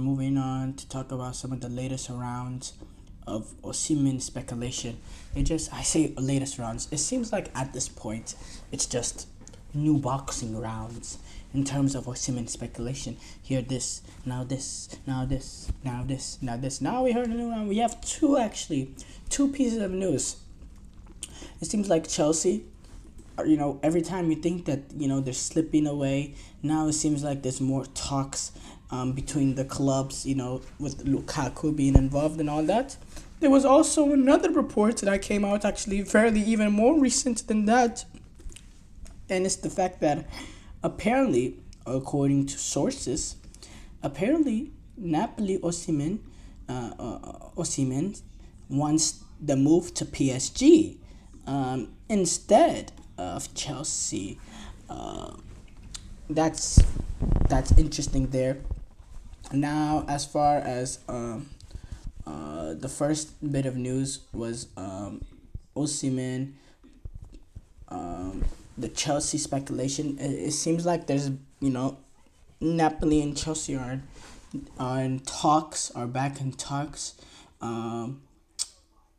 Moving on to talk about some of the latest rounds of Osimhen speculation. I say latest rounds. It seems like at this point, it's just new boxing rounds in terms of Osimhen speculation. Here this, now this, now this, now this, now this. Now we heard a new round. We have two pieces of news. It seems like Chelsea, every time you think that, they're slipping away, now it seems like there's more talks between the clubs, with Lukaku being involved and all that. There was also another report that came out actually fairly even more recent than that. And it's the fact that apparently, according to sources, Napoli Osimhen wants the move to PSG instead of Chelsea. That's interesting there. Now, as far as the first bit of news was Osimhen, the Chelsea speculation. It seems like there's Napoli and Chelsea are back in talks.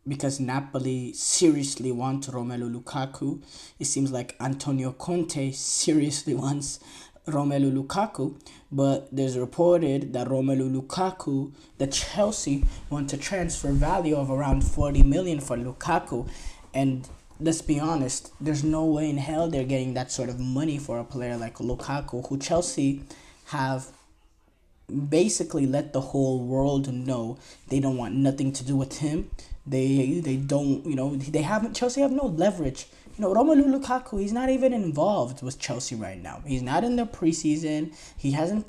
Because Napoli seriously want Romelu Lukaku. It seems like Antonio Conte seriously wants Romelu Lukaku, but there's reported that Romelu Lukaku, the Chelsea want a transfer value of around 40 million for Lukaku, and let's be honest, there's no way in hell they're getting that sort of money for a player like Lukaku, who Chelsea have basically let the whole world know they don't want nothing to do with him. They don't, Chelsea have no leverage. Romelu Lukaku, he's not even involved with Chelsea right now. He's not in the preseason. He hasn't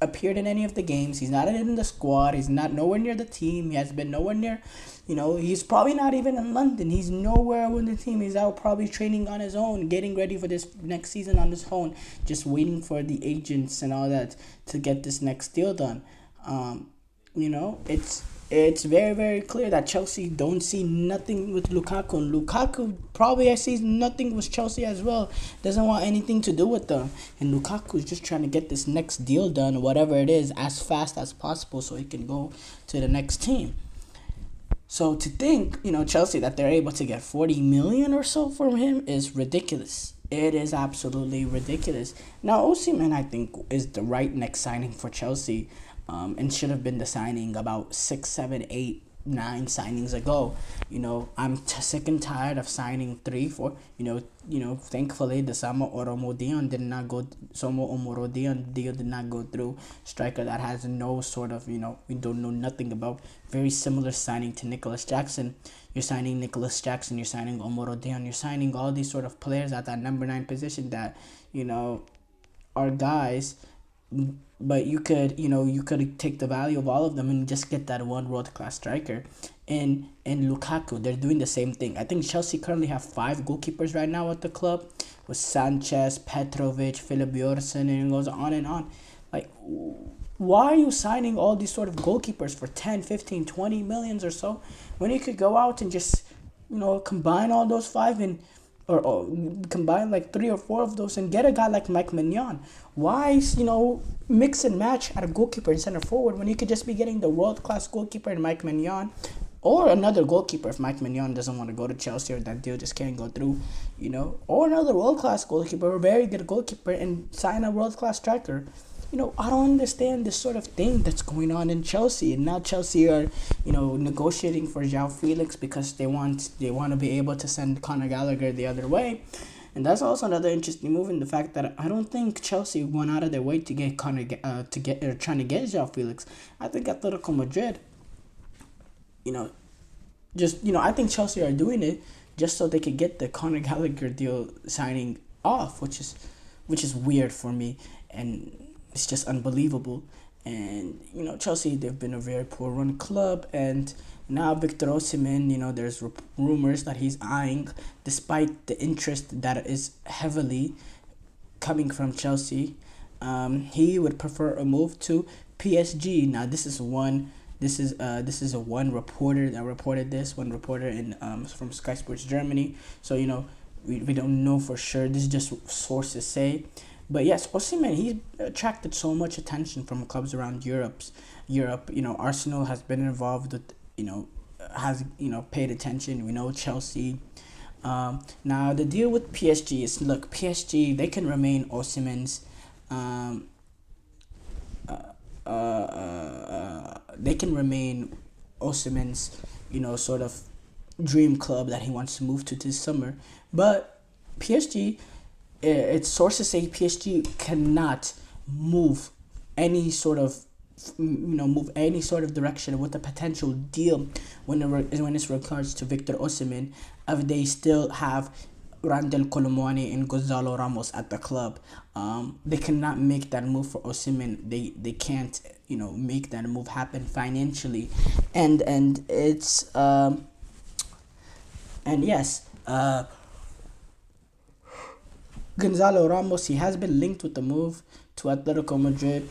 appeared in any of the games. He's not in the squad. He's not nowhere near the team. He has been nowhere near, he's probably not even in London. He's nowhere with the team. He's out probably training on his own, getting ready for this next season on his own, just waiting for the agents and all that to get this next deal done. It's very, very clear that Chelsea don't see nothing with Lukaku. And Lukaku probably sees nothing with Chelsea as well. Doesn't want anything to do with them. And Lukaku is just trying to get this next deal done, whatever it is, as fast as possible so he can go to the next team. So to think, Chelsea, that they're able to get 40 million or so from him is ridiculous. It is absolutely ridiculous. Now, Osimhen, I think, is the right next signing for Chelsea. And should have been the signing about 6, 7, 8, 9 signings ago. I'm sick and tired of signing 3, 4. Thankfully the Samo Omorodion deal did not go through. Striker that has no sort of, we don't know nothing about. Very similar signing to Nicholas Jackson. You're signing Nicholas Jackson, you're signing Omorodion, you're signing all these sort of players at that number 9 position that, are guys. But you could take the value of all of them and just get that one world-class striker. And Lukaku, they're doing the same thing. I think Chelsea currently have 5 goalkeepers right now at the club, with Sanchez, Petrovic, Philip Bjornsson, and it goes on and on. Like, why are you signing all these sort of goalkeepers for 10, 15, 20 millions or so, when you could go out and just, combine all those 5 and or combine like 3 or 4 of those and get a guy like Mike Mignon? Why, mix and match at a goalkeeper and center forward when you could just be getting the world-class goalkeeper in Mike Mignon, or another goalkeeper if Mike Mignon doesn't want to go to Chelsea or that deal just can't go through, or another world-class goalkeeper or very good goalkeeper and sign a world-class striker. I don't understand this sort of thing that's going on in Chelsea. And now Chelsea are, negotiating for João Felix because they want to be able to send Conor Gallagher the other way. And that's also another interesting move in the fact that I don't think Chelsea went out of their way to get trying to get João Felix. I think Atletico Madrid, I think Chelsea are doing it just so they could get the Conor Gallagher deal signing off, which is weird for me, and it's just unbelievable. And Chelsea, they've been a very poor run club, and now Victor Osimhen, there's rumors that he's eyeing, despite the interest that is heavily coming from Chelsea. He would prefer a move to PSG. Now this is a one reporter that reported this, one reporter in from Sky Sports Germany. So we don't know for sure. This is just sources say. But yes, Osimhen, he's attracted so much attention from clubs around Europe. Arsenal has been involved with, has paid attention. We know Chelsea. Now the deal with PSG is, look, PSG, they can remain Osimhen's. Um, they can remain Osimhen's, sort of dream club that he wants to move to this summer. But PSG, its sources say PSG cannot move any sort of move any sort of direction with a potential deal when it's regards to Victor Osimhen, if they still have Randall Colomwani and Gonzalo Ramos at the club. They cannot make that move for Osimhen. They can't make that move happen financially, and it's and yes, Gonzalo Ramos, he has been linked with the move to Atletico Madrid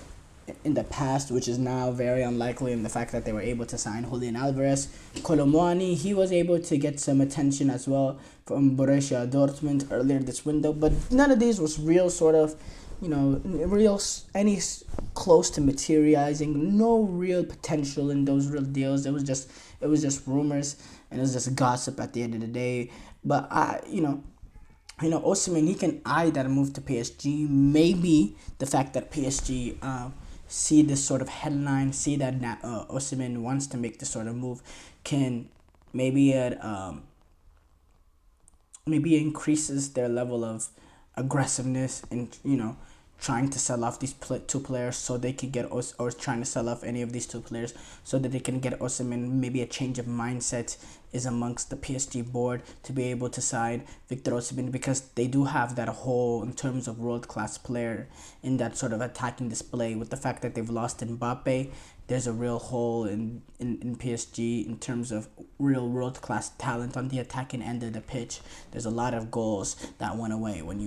in the past, which is now very unlikely in the fact that they were able to sign Julian Alvarez. Colomwani, he was able to get some attention as well from Borussia Dortmund earlier this window, but none of these was real sort of, close to materializing. No real potential in those real deals. It was just rumors, and it was just gossip at the end of the day. But Osimhen, he can eye that move to PSG. Maybe the fact that PSG see this sort of headline, see that Osimhen wants to make this sort of move, can maybe maybe increases their level of aggressiveness in trying to sell off these two players so they can get or trying to sell off any of these two players so that they can get Osimhen. Maybe a change of mindset is amongst the PSG board to be able to sign Victor Osimhen, because they do have that hole in terms of world-class player in that sort of attacking display. With the fact that they've lost Mbappe, there's a real hole in PSG in terms of real world-class talent on the attacking end of the pitch. There's a lot of goals that went away when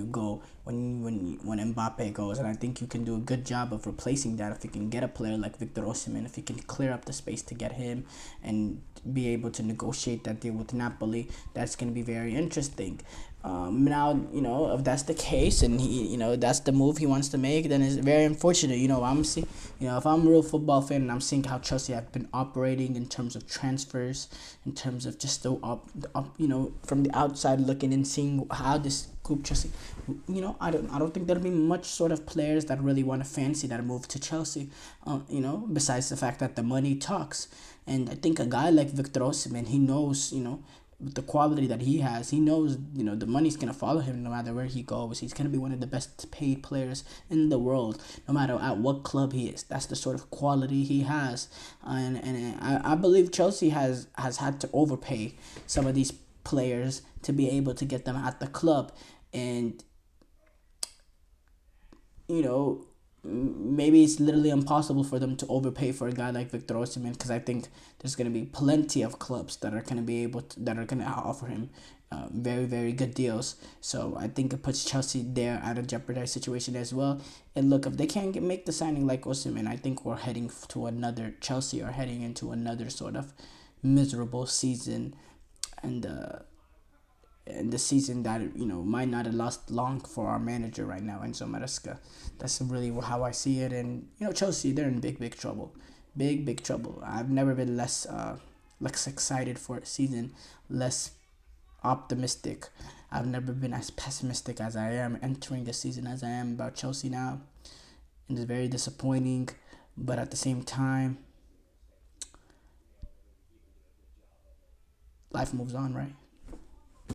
Mbappe goes, and I think you can do a good job of replacing that if you can get a player like Victor Osimhen, if you can clear up the space to get him and be able to negotiate that deal with Napoli. That's going to be very interesting. Now, if that's the case and that's the move he wants to make, then it's very unfortunate. If I'm a real football fan and I'm seeing how Chelsea have been operating in terms of transfers, in terms of just from the outside looking and seeing how this group Chelsea, I don't think there'll be much sort of players that really want to fancy that move to Chelsea. Besides the fact that the money talks, and I think a guy like Victor Osimhen, he knows, with the quality that he has, he knows, the money's going to follow him no matter where he goes. He's going to be one of the best paid players in the world, no matter at what club he is. That's the sort of quality he has. And I believe Chelsea has had to overpay some of these players to be able to get them at the club. And, maybe it's literally impossible for them to overpay for a guy like Victor Osimhen, because I think there's going to be plenty of clubs that are going to be that are going to offer him very, very good deals. So I think it puts Chelsea there at a jeopardized situation as well. And look, if they can't make the signing like Osimhen, I think Chelsea are heading into another sort of miserable season, and the season that might not have last long for our manager right now, Enzo Maresca. That's really how I see it. And Chelsea, they're in big trouble, big trouble. I've never been less excited for a season, less optimistic. I've never been as pessimistic as I am entering the season as I am about Chelsea now, and it's very disappointing. But at the same time, life moves on, right?